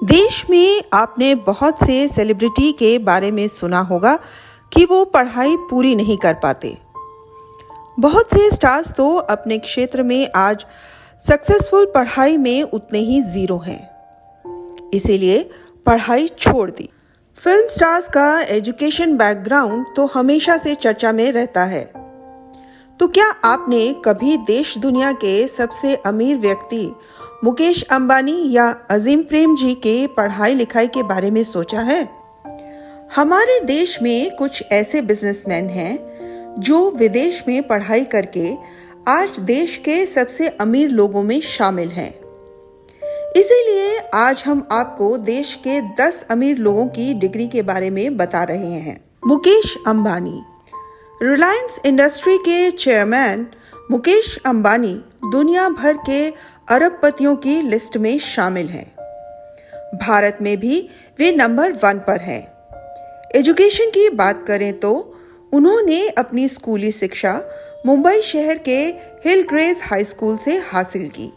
देश में आपने बहुत से सेलिब्रिटी के बारे में सुना होगा कि वो पढ़ाई पूरी नहीं कर पाते। बहुत से स्टार्स तो अपने क्षेत्र में आज सक्सेसफुल पढ़ाई में उतने ही जीरो हैं, इसीलिए पढ़ाई छोड़ दी। फिल्म स्टार्स का एजुकेशन बैकग्राउंड तो हमेशा से चर्चा में रहता है। तो क्या आपने कभी देश दुनिया के सबसे अमीर व्यक्ति मुकेश अंबानी या अजीम प्रेमजी के पढ़ाई लिखाई के बारे में सोचा है? हमारे देश में कुछ ऐसे बिजनेसमैन हैं जो विदेश में पढ़ाई करके आज देश के सबसे अमीर लोगों में शामिल हैं। इसीलिए आज हम आपको देश के 10 अमीर लोगों की डिग्री के बारे में बता रहे हैं। मुकेश अंबानी। रिलायंस इंडस्ट्री के चेयरमैन मुकेश अंबानी दुनिया भर के अरबपतियों की लिस्ट में शामिल हैं। भारत में भी वे नंबर 1 पर हैं। एजुकेशन की बात करें तो उन्होंने अपनी स्कूली शिक्षा मुंबई शहर के हिल ग्रेस हाई स्कूल से हासिल की,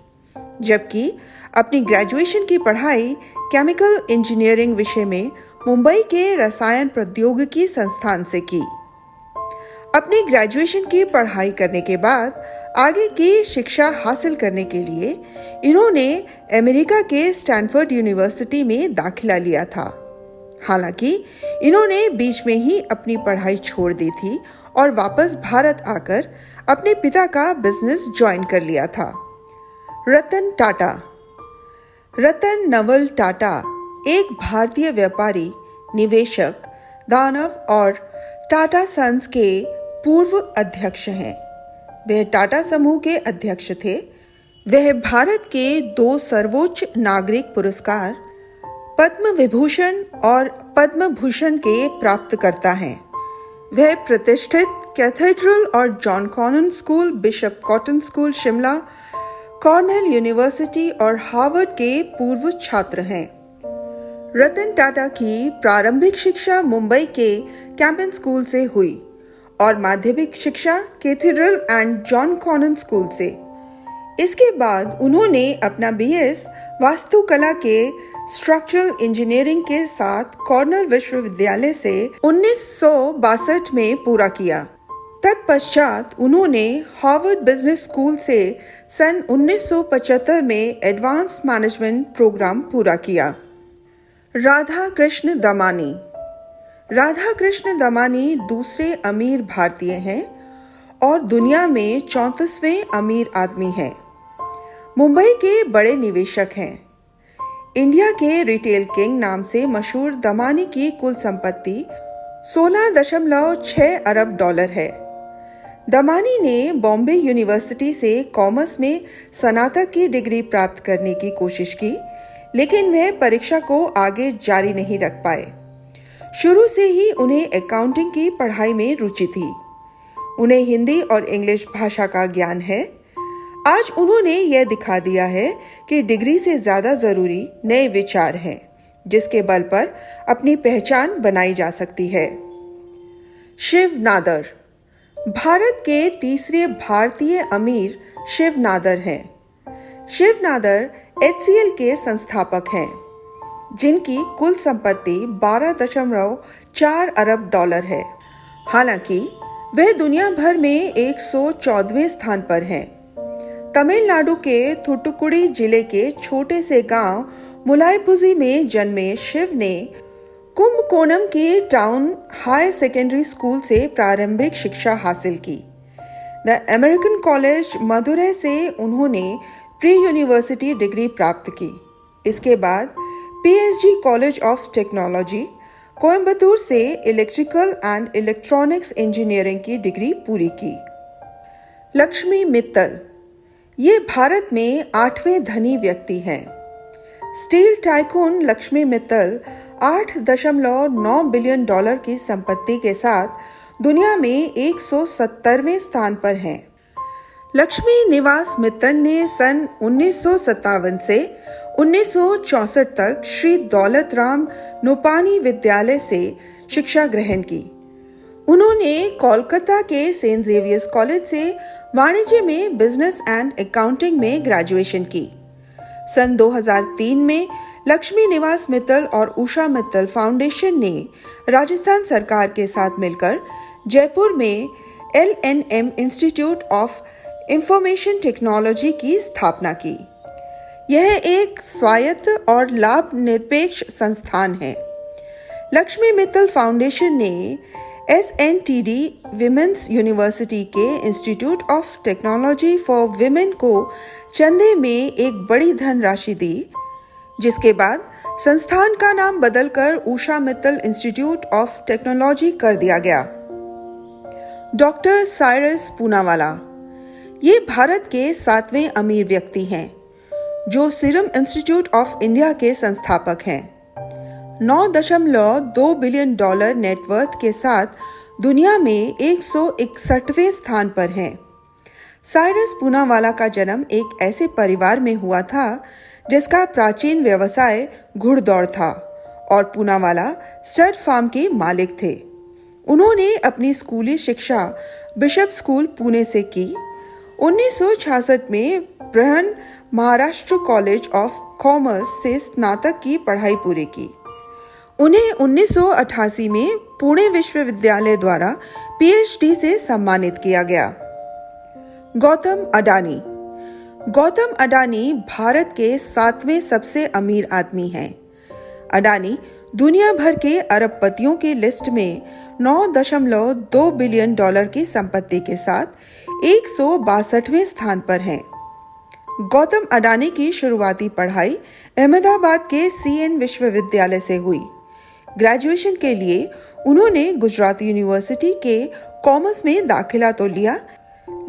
जबकि अपनी ग्रेजुएशन की पढ़ाई केमिकल इंजीनियरिंग विषय में मुंबई के रसायन प्रौद्योगिकी संस्थान से की। अपनी ग्रेजुएशन की पढ़ाई करने के बाद आगे की शिक्षा हासिल करने के लिए इन्होंने अमेरिका के स्टैनफोर्ड यूनिवर्सिटी में दाखिला लिया था। हालांकि इन्होंने बीच में ही अपनी पढ़ाई छोड़ दी थी और वापस भारत आकर अपने पिता का बिजनेस ज्वाइन कर लिया था। रतन टाटा। रतन नवल टाटा एक भारतीय व्यापारी, निवेशक, दानव और टाटा सन्स के पूर्व अध्यक्ष हैं। वह टाटा समूह के अध्यक्ष थे। वह भारत के 2 सर्वोच्च नागरिक पुरस्कार पद्म विभूषण और पद्म भूषण के प्राप्तकर्ता हैं। वह प्रतिष्ठित कैथेड्रल और John Connon School, Bishop Cotton School Shimla, Cornell University और हार्वर्ड के पूर्व छात्र हैं। रतन टाटा की प्रारंभिक शिक्षा मुंबई के कैंपन स्कूल से हुई और माध्यमिक शिक्षा Cathedral and John Connon School से। इसके बाद उन्होंने अपना बीएस वास्तुकला के स्ट्रक्चरल इंजीनियरिंग के साथ कॉर्नेल विश्वविद्यालय से 1962 में पूरा किया। तत्पश्चात उन्होंने हार्वर्ड बिजनेस स्कूल से सन 1975 में एडवांस मैनेजमेंट प्रोग्राम पूरा किया। राधा कृष्ण दमानी। राधा कृष्ण दमानी दूसरे अमीर भारतीय हैं और दुनिया में 34वें अमीर आदमी हैं। मुंबई के बड़े निवेशक हैं। इंडिया के रिटेल किंग नाम से मशहूर दमानी की कुल संपत्ति 16.6 अरब डॉलर है। दमानी ने बॉम्बे यूनिवर्सिटी से कॉमर्स में स्नातक की डिग्री प्राप्त करने की कोशिश की, लेकिन वह परीक्षा को आगे जारी नहीं रख पाए। शुरू से ही उन्हें अकाउंटिंग की पढ़ाई में रुचि थी। उन्हें हिंदी और इंग्लिश भाषा का ज्ञान है। आज उन्होंने यह दिखा दिया है कि डिग्री से ज़्यादा ज़रूरी नए विचार हैं, जिसके बल पर अपनी पहचान बनाई जा सकती है। शिव नादर। भारत के तीसरे भारतीय अमीर शिव नादर हैं। शिव नादर HCL के संस्थापक हैं, जिनकी कुल संपत्ति 12.4 अरब डॉलर है। हालांकि वह दुनिया भर में 114वें स्थान पर हैं। तमिलनाडु के थूथुकुडी जिले के छोटे से गांव मुलायपुजी में जन्मे शिव ने कुंभकोणम के टाउन हायर सेकेंडरी स्कूल से प्रारंभिक शिक्षा हासिल की। द अमेरिकन कॉलेज मदुरै से उन्होंने प्री यूनिवर्सिटी डिग्री प्राप्त की। इसके बाद PSG college of technology Coimbatore से इलेक्ट्रिकल एंड इलेक्ट्रॉनिक्स इंजीनियरिंग की डिग्री पूरी की। लक्ष्मी मित्तल। ये भारत में 8वें धनी व्यक्ति हैं। Steel tycoon Lakshmi Mittal 8.9 billion dollar की संपत्ति के साथ दुनिया में 170वें स्थान पर हैं। लक्ष्मी निवास मित्तल ने सन 1957 से 1964 तक श्री दौलत राम नोपानी विद्यालय से शिक्षा ग्रहण की। उन्होंने कोलकाता के सेंट जेवियर्स कॉलेज से वाणिज्य में बिजनेस एंड अकाउंटिंग में ग्रेजुएशन की। सन 2003 में लक्ष्मी निवास मित्तल और उषा मित्तल फाउंडेशन ने राजस्थान सरकार के साथ मिलकर जयपुर में LNM institute of information technology की स्थापना की। यह एक स्वायत्त और लाभ निरपेक्ष संस्थान है। लक्ष्मी मित्तल फाउंडेशन ने SNTD विमेंस यूनिवर्सिटी के institute of technology for women को चंदे में एक बड़ी धनराशि दी, जिसके बाद संस्थान का नाम बदलकर Usha Mittal institute of technology कर दिया गया। डॉक्टर साइरस पूनावाला ये भारत के 7वें अमीर व्यक्ति हैं, जो सीरम इंस्टीट्यूट ऑफ इंडिया के संस्थापक हैं। 9.2 बिलियन डॉलर नेटवर्थ के साथ दुनिया में 161वें स्थान पर हैं। साइरस पूनावाला का जन्म एक ऐसे परिवार में हुआ था जिसका प्राचीन व्यवसाय घुड़दौड़ था और पूनावाला स्टड फार्म के मालिक थे। उन्होंने अपनी स्कूली शिक्षा बिशप स्कूल पुणे से की। 1966 में ब्रहन महाराष्ट्र कॉलेज ऑफ कॉमर्स से स्नातक की पढ़ाई पूरी की। उन्हें 1988 में पुणे विश्वविद्यालय द्वारा PhD से सम्मानित किया गया। गौतम अडानी भारत के 7वें सबसे अमीर आदमी हैं। अडानी दुनिया भर के अरबपतियों की लिस्ट में 9.2 बिलियन डॉलर की संपत्ति के साथ 162वें स्थान पर हैं। गौतम अडानी की शुरुआती पढ़ाई अहमदाबाद के CN विश्वविद्यालय से हुई। ग्रेजुएशन के लिए उन्होंने गुजरात यूनिवर्सिटी के कॉमर्स में दाखिला तो लिया,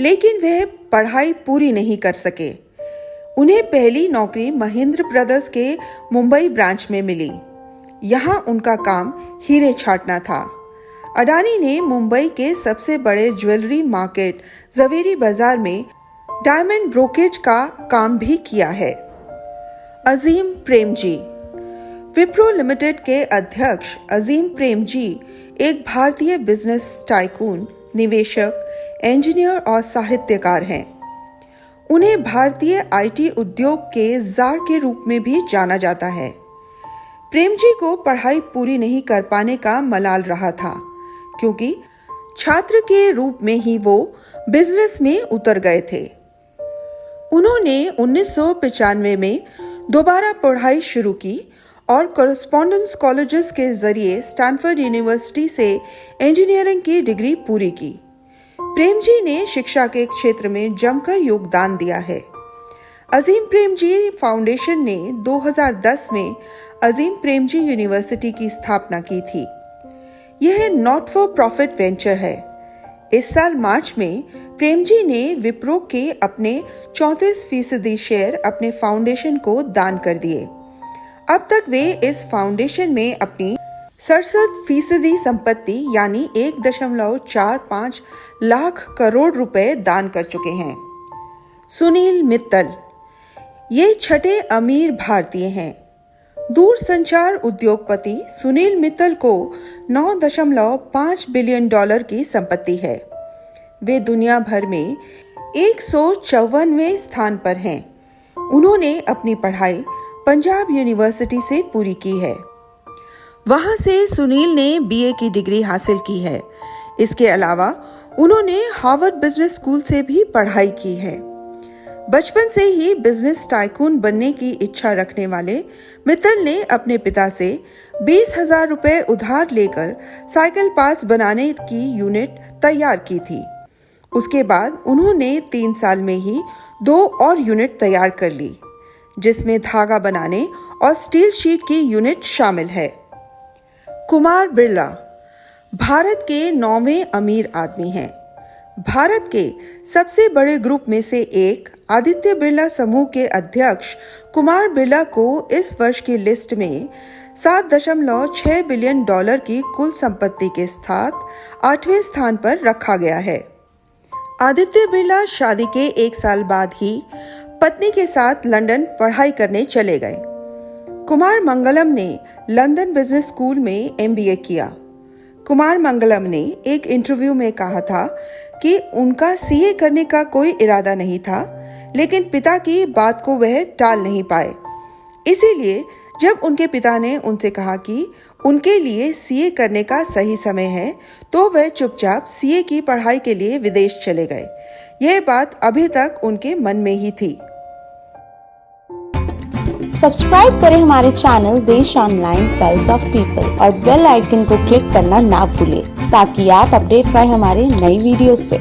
लेकिन वह पढ़ाई पूरी नहीं कर सके। उन्हें पहली नौकरी महेंद्र ब्रदर्स के मुंबई ब्रांच में मिली। यहाँ उनका काम हीरे छाटना था। अडानी ने मुंबई के सबसे बड़े ज्वेलरी मार्केट जवेरी बाजार में डायमंड ब्रोकेज का काम भी किया है। अजीम प्रेमजी विप्रो लिमिटेड के अध्यक्ष अजीम प्रेमजी एक भारतीय बिजनेस टाइकून, निवेशक, इंजीनियर और साहित्यकार हैं। उन्हें भारतीय IT उद्योग के जार के रूप में भी जाना जाता है। प्रेमजी को पढ़ाई पूरी नहीं कर पाने का मलाल रहा था, क्योंकि छात्र के रूप में ही वो बिजनेस में उतर गए थे। उन्होंने 1995 में दोबारा पढ़ाई शुरू की और कॉरेस्पॉन्डेंस कॉलेजेस के जरिए स्टैनफोर्ड यूनिवर्सिटी से इंजीनियरिंग की डिग्री पूरी की। प्रेमजी ने शिक्षा के क्षेत्र में जमकर योगदान दिया है। अजीम प्रेमजी फाउंडेशन ने 2010 में अजीम प्रेमजी यूनिवर्सिटी की स्थापना की थी। यह नॉट फॉर प्रॉफिट वेंचर है। इस साल मार्च में प्रेमजी ने विप्रो के अपने 34% शेयर अपने फाउंडेशन को दान कर दिए। अब तक वे इस फाउंडेशन में अपनी 67% संपत्ति यानी 1.45 लाख करोड़ रुपए दान कर चुके हैं। सुनील मित्तल ये 6ठे अमीर भारतीय हैं। दूरसंचार उद्योगपति सुनील मित्तल को 9.5 बिलियन डॉलर की संपत्ति है। वे दुनिया भर में 154वें स्थान पर हैं। उन्होंने अपनी पढ़ाई पंजाब यूनिवर्सिटी से पूरी की है। वहां से सुनील ने BA की डिग्री हासिल की है। इसके अलावा उन्होंने हार्वर्ड बिजनेस स्कूल से भी पढ़ाई की है। बचपन से ही बिजनेस टाइकून बनने की इच्छा रखने वाले मित्तल ने अपने पिता से 20,000 रुपए उधार लेकर साइकिल पार्ट्स बनाने की यूनिट तैयार की थी। उसके बाद उन्होंने 3 साल में ही 2 और यूनिट तैयार कर ली, जिसमें धागा बनाने और स्टील शीट की यूनिट शामिल है। कुमार बिरला भारत के 9वें अमीर आदमी हैं। भारत के सबसे बड़े ग्रुप में से एक आदित्य बिरला समूह के अध्यक्ष कुमार बिरला को इस वर्ष की लिस्ट में 7.6 बिलियन डॉलर की कुल संपत्ति के साथ 8वें स्थान पर रखा गया है। आदित्य बिरला शादी के 1 साल बाद ही पत्नी के साथ लंदन पढ़ाई करने चले गए। कुमार मंगलम ने लंदन बिजनेस स्कूल में MBA किया। कुमार मंगलम ने एक इंटरव्यू में कहा था कि उनका CA करने का कोई इरादा नहीं था, लेकिन पिता की बात को वह टाल नहीं पाए। इसीलिए जब उनके पिता ने उनसे कहा कि उनके लिए सीए करने का सही समय है, तो वह चुपचाप सीए की पढ़ाई के लिए विदेश चले गए। यह बात अभी तक उनके मन में ही थी। सब्सक्राइब करें हमारे चैनल देश ऑनलाइन पल्स ऑफ पीपल और बेल आइकन को क्लिक करना ना भूलें ताकि आप अपडेट रहे हमारे नई वीडियो से।